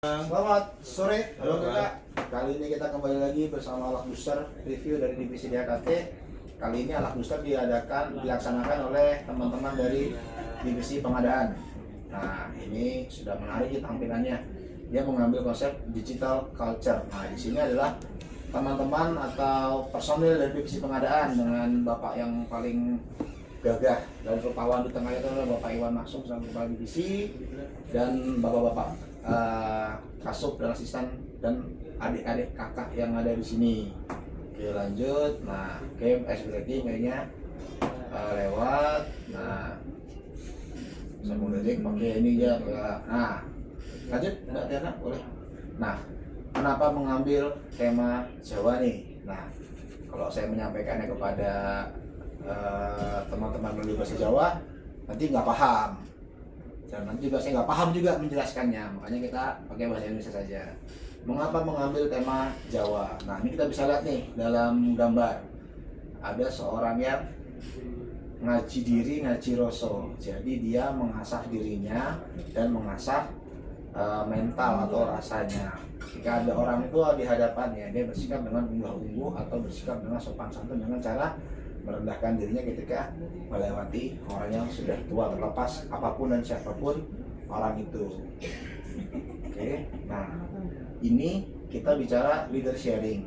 Selamat sore, halo kakak. Kali ini kita kembali lagi bersama Alak Booster review dari divisi DHKT. Kali ini Alak Booster dilaksanakan oleh teman-teman dari divisi pengadaan. Nah, ini sudah menarik tampilannya. Dia mengambil konsep digital culture. Nah, di sini adalah teman-teman atau personil dari divisi pengadaan dengan bapak yang paling gagah dan rupawan di tengahnya itu adalah Bapak Iwan Maksum selaku kepala divisi dan bapak-bapak kasub dan asisten dan adik-adik kakak yang ada di sini. Oke, lanjut. Nah, game ice breaking kayaknya lewat. Nah, saya mau detik pakai ini ya. Nah, lanjut Mbak Tiana boleh. Nah, kenapa mengambil tema Jawa nih? Nah, kalau saya menyampaikannya kepada teman-teman melalui bahasa Jawa nanti nggak paham, dan nanti juga saya nggak paham juga menjelaskannya, makanya kita pakai bahasa Indonesia saja. Mengapa mengambil tema Jawa? Nah, ini kita bisa lihat nih dalam gambar ada seorang yang ngaji diri ngaji rasa, jadi dia mengasah dirinya dan mengasah mental atau rasanya. Jika ada orang tua di hadapannya, dia bersikap dengan unggah-ungguh atau bersikap dengan sopan santun dengan cara merendahkan dirinya ketika melewati orang yang sudah tua, terlepas apapun dan siapapun orang itu. Oke, nah ini kita bicara leader sharing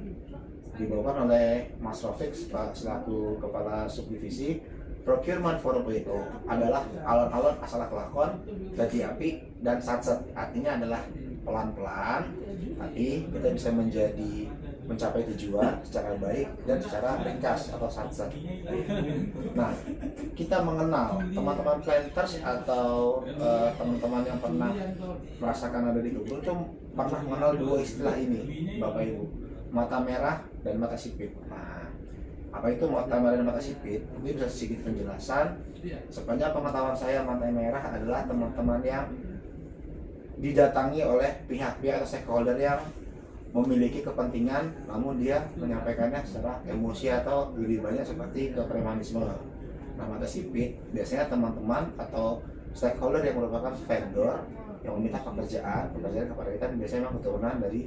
dibawakan oleh Mas Rafiq selaku kepala subdivisi. Procurement 4.0 adalah alon-alon asal kelakon, dadi api dan satset. Artinya adalah pelan-pelan, tapi kita bisa mencapai tujuan secara baik dan secara ringkas atau satset. Nah, kita mengenal teman-teman planters atau teman-teman yang pernah merasakan ada di kebun itu pernah mengenal dua istilah ini, Bapak Ibu, mata merah dan mata sipit. Nah, apa itu mata merah dan mata sipit? Ini bisa sedikit penjelasan. Sepanjang pengetahuan saya, mata merah adalah teman-teman yang didatangi oleh pihak-pihak atau stakeholder yang memiliki kepentingan, namun dia menyampaikannya secara emosi atau lebih banyak seperti kepremanisme. Nah, mata sipit biasanya teman-teman atau stakeholder yang merupakan vendor yang meminta pekerjaan kepada kita, biasanya memang keturunan dari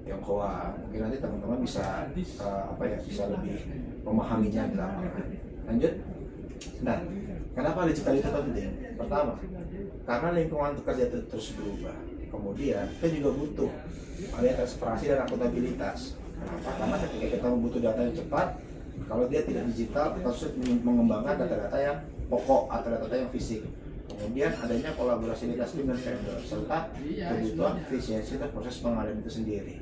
Tionghoa. Mungkin nanti teman-teman bisa bisa lebih memahaminya di lapangan. Lanjut. Nah, kenapa digital itu penting? Pertama, karena lingkungan kerja terus berubah. Kemudian kita juga butuh ada transparansi dan akuntabilitas. Kenapa? Karena ketika kita membutuh data yang cepat, kalau dia tidak digital, kita harus mengembangkan data-data yang pokok atau data-data yang fisik. Kemudian adanya kolaborasi lintas tim dan vendor serta kebutuhan efisiensi dan proses pengadaan itu sendiri.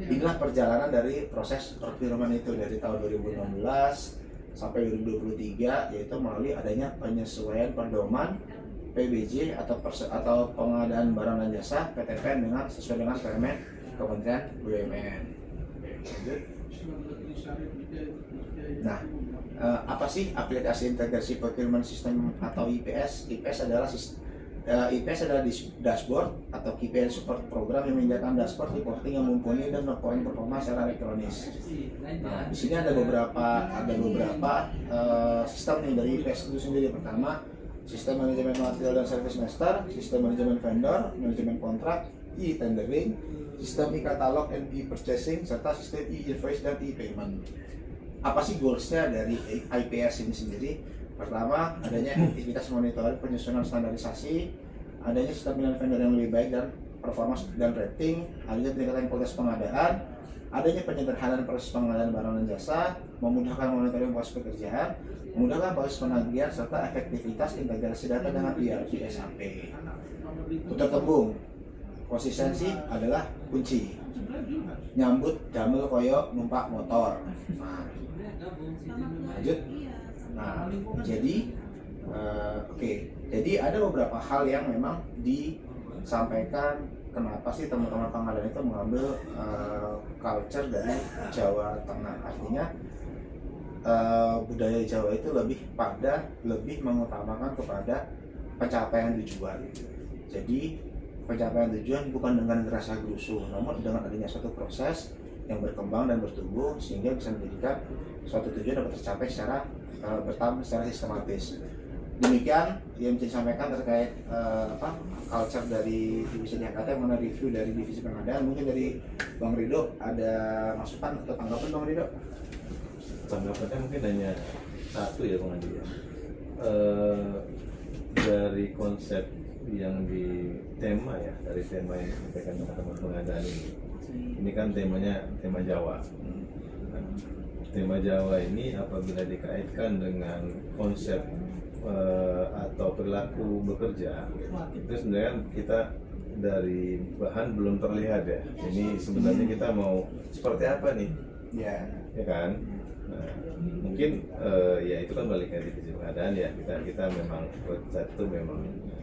Inilah perjalanan dari proses procurement itu dari tahun 2016 sampai 2023, yaitu melalui adanya penyesuaian pedoman PBJ atau pengadaan barang dan jasa PTPN dengan sesuai dengan Permen Kementerian BUMN. Nah, apa sih aplikasi integrasi procurement system atau IPS? IPS adalah dashboard atau KPI support program yang menyediakan dashboard reporting yang mumpuni dan reporting performa secara elektronis. Nah, di sini ada beberapa sistem nih dari IPS itu sendiri. Pertama, sistem manajemen material dan service master, sistem manajemen vendor, manajemen kontrak, e-tendering, sistem e-katalog and e-purchasing, serta sistem e-invoice dan e-payment. Apa sih goalsnya dari IPS ini sendiri? Pertama, adanya aktivitas monitoring penyusunan standarisasi, adanya sistem pilihan vendor yang lebih baik dan performa dan rating, adanya peningkatan kualitas pengadaan, adanya penyederhanaan proses pengadaan barang dan jasa, memudahkan monitoring proses pekerjaan, memudahkan proses penagihan, serta efektivitas integrasi data dengan ERP SAP. Untuk tembung, konsistensi adalah kunci. Nyambut damel koyo numpak motor. Nah, lanjut. Nah, jadi jadi ada beberapa hal yang memang disampaikan kenapa sih teman-teman pengadaan itu mengambil culture dari Jawa Tengah. Artinya budaya Jawa itu lebih mengutamakan kepada pencapaian tujuan. Jadi pencapaian tujuan bukan dengan rasa gerusuh, namun dengan adanya suatu proses yang berkembang dan bertumbuh sehingga bisa menjadikan suatu tujuan dapat tercapai secara bertahap, secara sistematis. Demikian yang bisa disampaikan terkait culture dari divisi DHKT yang mana review dari divisi pengadaan. Mungkin dari Bang Rido ada masukan atau tanggapan Bang Rido? Tanggapannya mungkin hanya satu ya Bang Andi ya. Dari konsep yang di tema ya, dari tema yang disampaikan teman-teman pengadaan ini kan temanya tema Jawa. Nah, tema Jawa ini apabila dikaitkan dengan konsep atau perilaku bekerja, itu sebenarnya kita dari bahan belum terlihat ya. Ini sebenarnya kita mau seperti apa nih? Ya. Ya kan? Nah, mungkin ya itu kan balik ke divisi pengadaan ya. Kita memang satu memang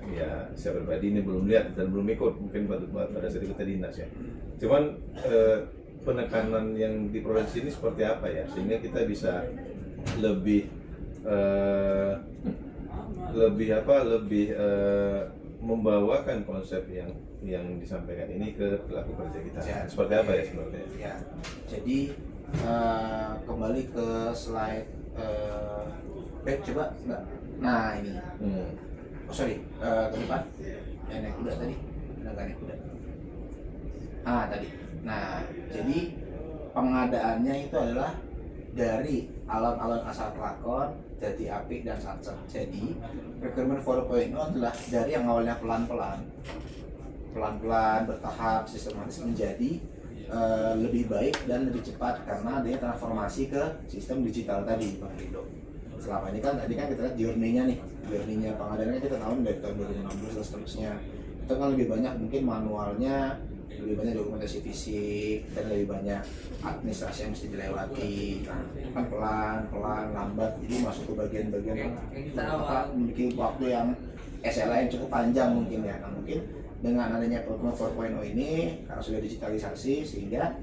ya saya pribadi ini belum lihat dan belum ikut mungkin pada saat kita dinas ya. Cuman penekanan yang di provinsi ini seperti apa ya, sehingga kita bisa lebih membawakan konsep yang disampaikan ini ke pelaku kerja kita. Ya, seperti apa ya sebenarnya? Ya. Jadi kembali ke slide coba enggak. Nah, ini. Oh sorry, ke depan. Yang naik kuda tadi. Udah nggak naik kuda. Tadi. Nah, jadi pengadaannya itu adalah dari alon-alon asal pelakon, jadi apik dan satset. Jadi procurement 4.0 adalah dari yang awalnya pelan-pelan bertahap sistematis menjadi lebih baik dan lebih cepat karena dia transformasi ke sistem digital tadi, Bang Rido. Selama ini kan tadi kan kita lihat journey-nya pengadaannya kita tahu dari tahun 2016 dan seterusnya. Itu kan lebih banyak mungkin manualnya, lebih banyak dokumentasi fisik dan lebih banyak administrasi yang mesti dilewati. Nah, kan pelan, lambat, jadi masuk ke bagian-bagian yang memiliki waktu yang SLA yang cukup panjang mungkin ya. Nah, mungkin dengan adanya Procurement 4.0 ini karena sudah digitalisasi sehingga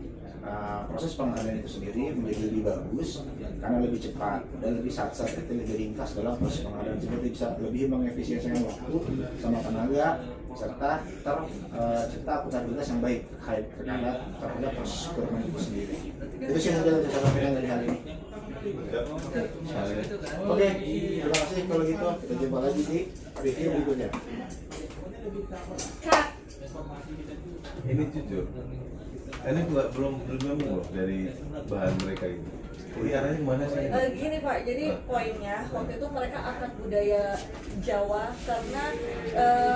proses pengadaan itu sendiri menjadi lebih bagus karena lebih cepat dan lebih satset, itu lebih ringkas dalam proses pengadaan, seperti bisa lebih mengefisiensikan waktu sama tenaga serta tercipta akuntabilitas yang baik terhadap proses procurement itu sendiri. Itu sih mungkin yang saya sampaikan dari hal ini. Oke, terima kasih kalau gitu. Kita jumpa lagi di review berikutnya. Ini jujur, ini belum nyambung loh dari bahan mereka ini. Ini arahnya kemana sih? Gini Pak, jadi poinnya waktu itu mereka angkat budaya Jawa karena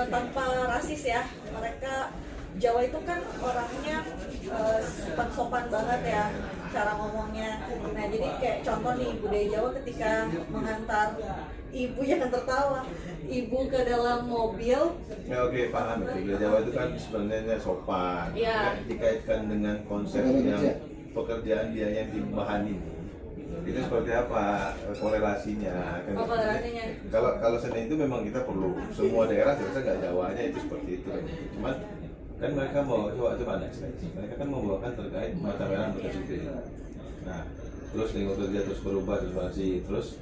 tanpa rasis ya, mereka Jawa itu kan orangnya sopan banget ya cara ngomongnya. Nah jadi kayak contoh nih budaya Jawa ketika mengantar ibu, jangan tertawa, ibu ke dalam mobil. Ya oke, paham itu. Budaya Jawa itu kan sebenarnya sopan. Ya. Dikaitkan dengan konsep yang pekerjaan dia yang dibahan ini. Itu seperti apa korelasinya? Kan Korelasinya. Kalau sebenarnya itu memang kita perlu semua daerah saya nggak Jawanya itu seperti itu. Cuman kan mereka mau coba next. Mereka kan membawakan terkait mata merah anggota sipil. Nah, terus lingkungan kerja terus berubah terus.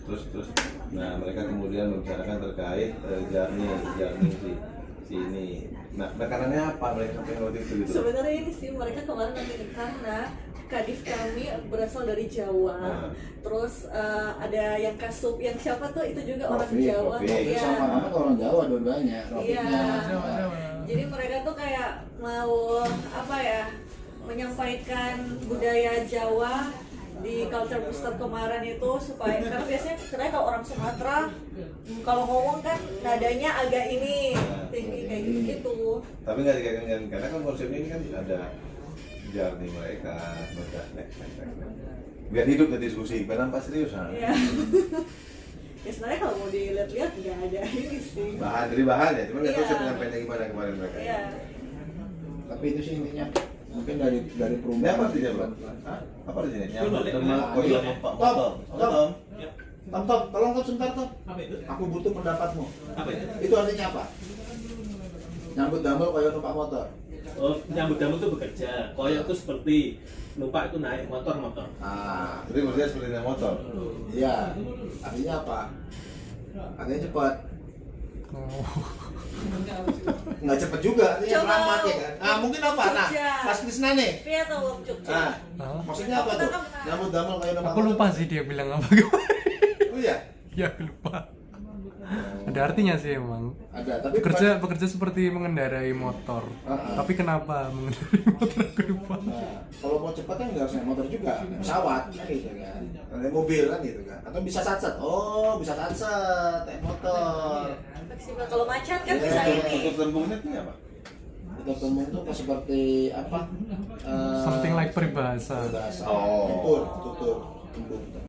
Nah, mereka kemudian membicarakan terkait jarni si ini. Nah, tekanannya apa mereka sampai waktu itu gitu? Sebenarnya ini sih mereka kemarin nanti karena kadif kami berasal dari Jawa. Terus ada yang Kasup, yang siapa tuh itu juga orang Jawa. Iya. Sama orang Jawa dua-duanya. Iya. Jadi mereka tuh kayak mau apa ya, menyampaikan budaya Jawa di culture booster kemarin itu supaya karena biasanya kalau orang Sumatera kalau ngomong kan nadanya agak ini tinggi kayak gitu. Tapi nggak dikaitkan karena kan konsepnya ini kan ada jarni mereka next. Biar hidup ke diskusi, kenapa serius ha? Iya. Ya sebenarnya kalau mau dilihat-lihat nggak ada ini sih. Dari bahan ya, cuma nggak tahu Iya. saya penyampaiannya gimana kemarin mereka. Iya. Tapi itu sih intinya mungkin dari Ini perubahan. apa artinya bro? Apa artinya? Nyambut Boleh. dengan koyo Pak Motor. Tom, tolong Tom sebentar Tom. Aku butuh pendapatmu. Apa itu? Itu artinya apa? Nyambut damel koyo numpak motor. Oh, nyambut damel itu bekerja. Koyok itu seperti numpak itu naik motor. Jadi maksudnya seperti naik motor. Iya. Artinya apa? Artinya cepat. Nggak cepet juga, artinya Coba selamat ya kan? Mungkin apa? Nah, Jogja. Mas Krisna nih. Via atau Wong Jogja. Maksudnya apa tuh? Nyambut damel kayak Aku lupa sih dia bilang apa. Oh iya? Ya aku lupa. Ada artinya sih emang. Ada, tapi Bekerja seperti mengendarai motor. Tapi kenapa mengendarai motor ke depan? Nah, kalau mau cepat kan nggak harus naik motor juga, naik pesawat kan gitu kan, naik mobil kan gitu kan, atau bisa satset, bisa satset, naik motor. Maksimal kalau macet kan Iya, bisa ini. Tutur tembungnya itu apa? Itu tembung itu seperti apa? Something like peribahasa. Bahasa. Oh. Tutur, tembung.